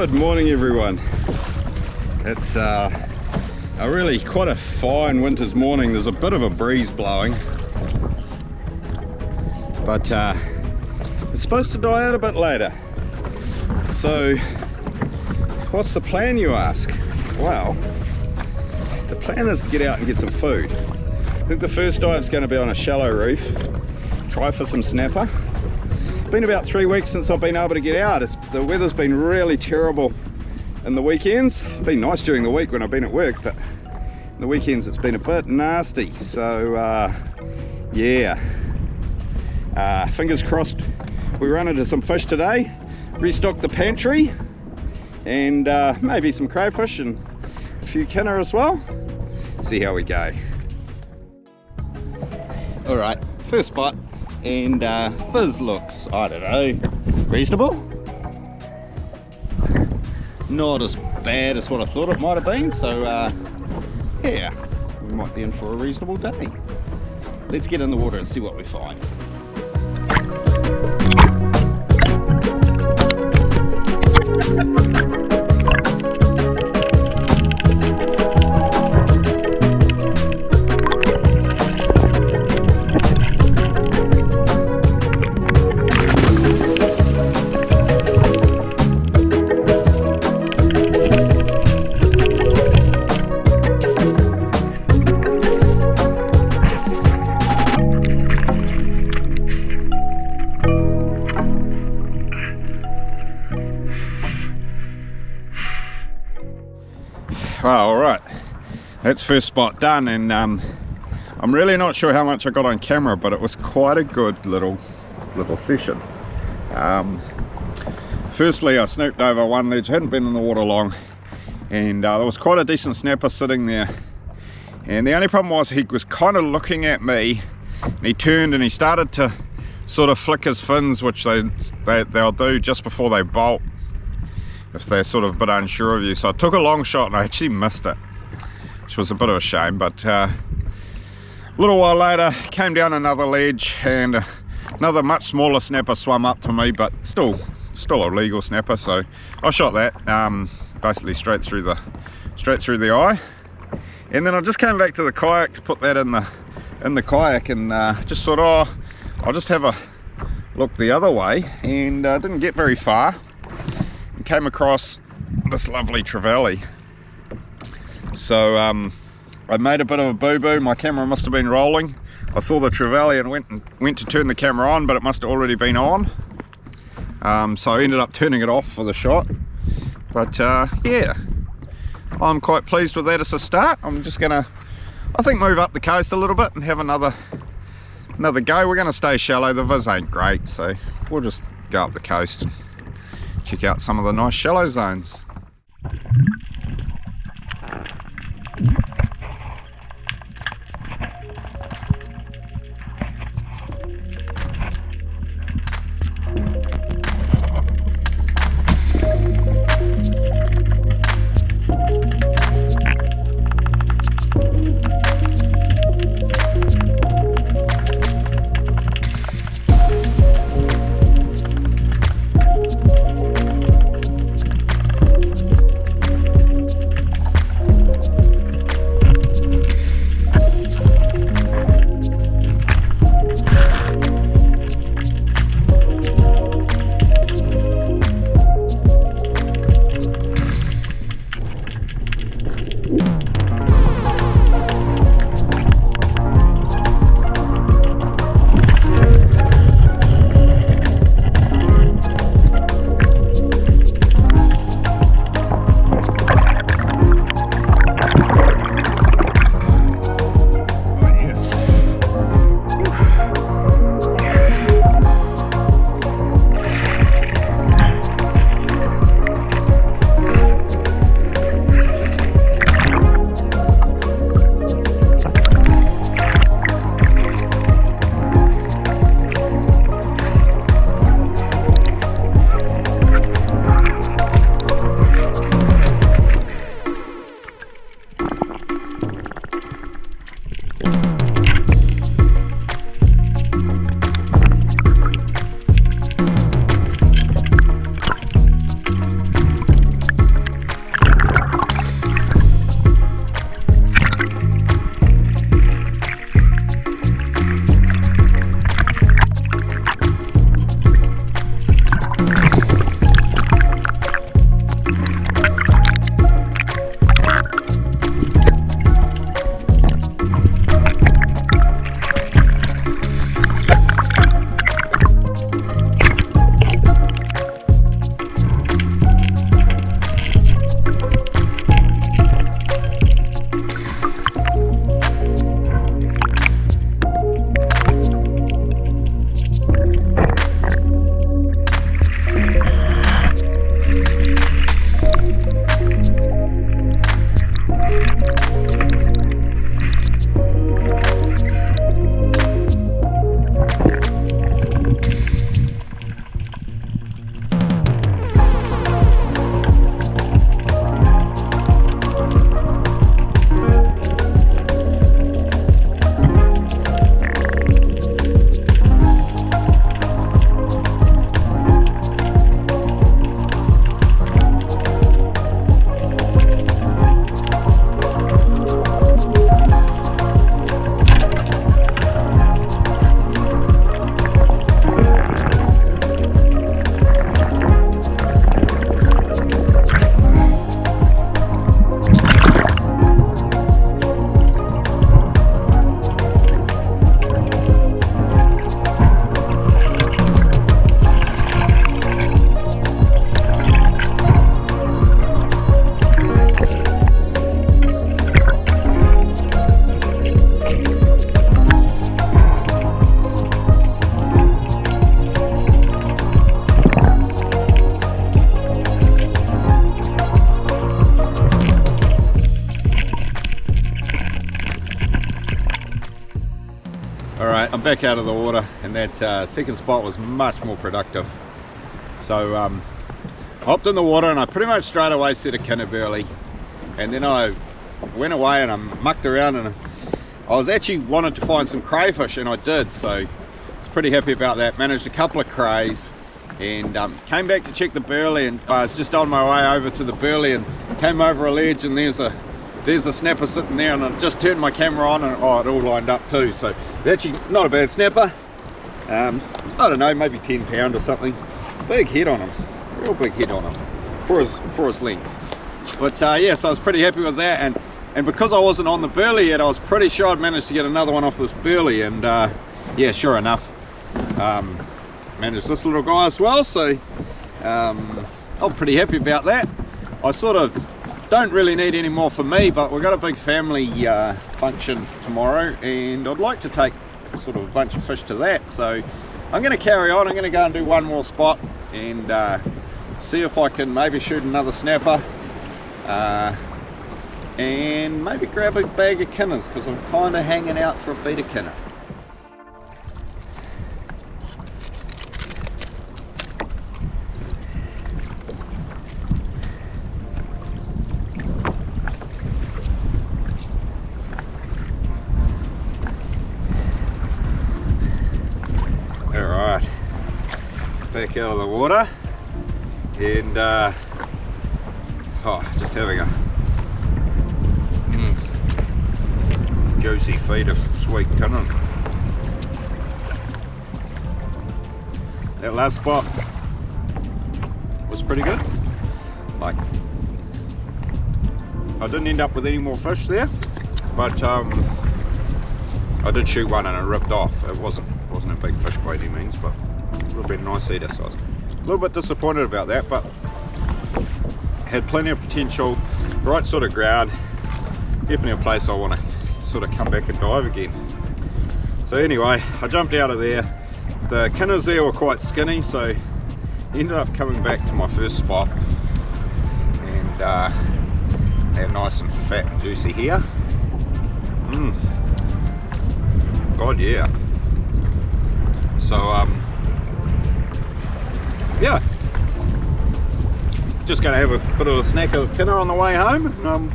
Good morning, everyone. It's really quite a fine winter's morning. There's a bit of a breeze blowing, but it's supposed to die out a bit later. So what's the plan, you ask? Well, the plan is to get out and get some food. I think the first dive's going to be on a shallow reef, try for some snapper. It's been about 3 weeks since I've been able to get out. The weather's been really terrible in the weekends. It's been nice during the week when I've been at work, but in the weekends it's been a bit nasty. So yeah, fingers crossed we run into some fish today, restock the pantry, and maybe some crayfish and a few kina as well. See how we go. All right, first spot, and fizz looks, I don't know, reasonable. Not as bad as what I thought it might have been, so yeah, we might be in for a reasonable day. Let's get in the water and see what we find. Well, all right, that's first spot done, and I'm really not sure how much I got on camera, but it was quite a good little session. Firstly, I snooped over one ledge, hadn't been in the water long, and there was quite a decent snapper sitting there, and the only problem was he was kind of looking at me, and he turned and he started to sort of flick his fins, which they'll do just before they bolt if they're sort of a bit unsure of you. So I took a long shot and I actually missed it, which was a bit of a shame. But a little while later, came down another ledge and another much smaller snapper swam up to me, but still a legal snapper. So I shot that basically straight through the eye, and then I just came back to the kayak to put that in the kayak, and just thought, oh, I'll just have a look the other way, and didn't get very far. Came across this lovely Trevally. So I made a bit of a boo-boo. My camera must have been rolling. I saw the Trevally and went to turn the camera on, but it must have already been on. So I ended up turning it off for the shot. But yeah, I'm quite pleased with that as a start. I'm just gonna, I think, move up the coast a little bit and have another go. We're gonna stay shallow. The viz ain't great, so we'll just go up the coast and check out some of the nice shallow zones. Alright, I'm back out of the water, and that second spot was much more productive. So I hopped in the water and I pretty much straight away set a Kina burley, and then I went away and I mucked around, and I was actually wanted to find some crayfish, and I did, so I was pretty happy about that. Managed a couple of crays, and came back to check the burley, and I was just on my way over to the burley and came over a ledge, and there's a snapper sitting there, and I just turned my camera on and oh, it all lined up too. So actually not a bad snapper. I don't know, maybe 10 pound or something. Big head on him, real big head on him for his length. But yeah, so I was pretty happy with that, and because I wasn't on the burley yet, I was pretty sure I'd managed to get another one off this burley, and yeah, sure enough, managed this little guy as well. So I'm pretty happy about that. I sort of don't really need any more for me, but we've got a big family function tomorrow, and I'd like to take sort of a bunch of fish to that. So I'm going to carry on. I'm going to go and do one more spot and see if I can maybe shoot another snapper, and maybe grab a bag of Kinas, because I'm kind of hanging out for a feed of Kina. Alright, back out of the water, and just having a juicy feed of some sweet Kina. That last spot was pretty good. Like, I didn't end up with any more fish there, but I did shoot one and it ripped off. It wasn't a big fish by any means, but it would have been a nice eater, so I was a little bit disappointed about that, but had plenty of potential, right sort of ground, definitely a place I want to sort of come back and dive again. So anyway, I jumped out of there. The Kinas there were quite skinny, so ended up coming back to my first spot, and they're nice and fat and juicy here. God, yeah. So yeah, just going to have a bit of a snack of Kina on the way home, and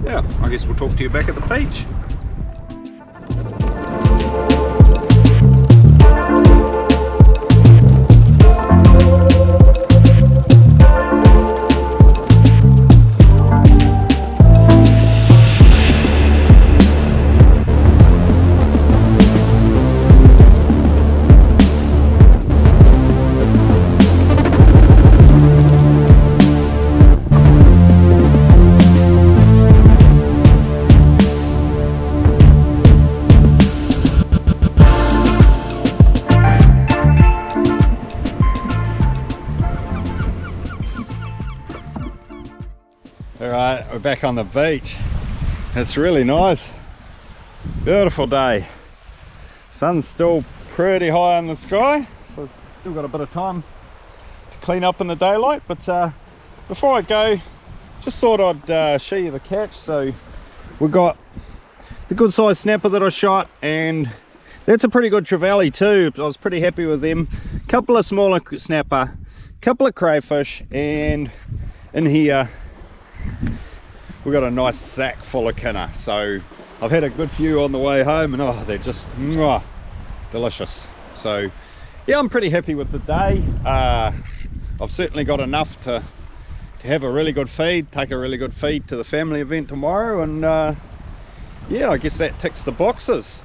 yeah, I guess we'll talk to you back at the beach. Alright, we're back on the beach. It's really nice. Beautiful day. Sun's still pretty high in the sky, so still got a bit of time to clean up in the daylight. But before I go, just thought I'd show you the catch. So we've got the good sized snapper that I shot, and that's a pretty good Trevally too. I was pretty happy with them. Couple of smaller snapper, couple of crayfish, and in here we've got a nice sack full of Kina. So I've had a good few on the way home, and oh, they're just delicious. So yeah, I'm pretty happy with the day. I've certainly got enough to have a really good feed, take a really good feed to the family event tomorrow, and yeah, I guess that ticks the boxes.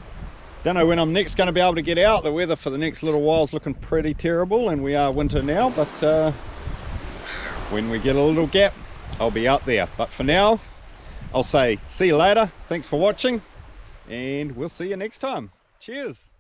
Don't know when I'm next going to be able to get out. The weather for the next little while is looking pretty terrible, and we are winter now, but when we get a little gap, I'll be out there. But for now, I'll say see you later. Thanks for watching, and we'll see you next time. Cheers.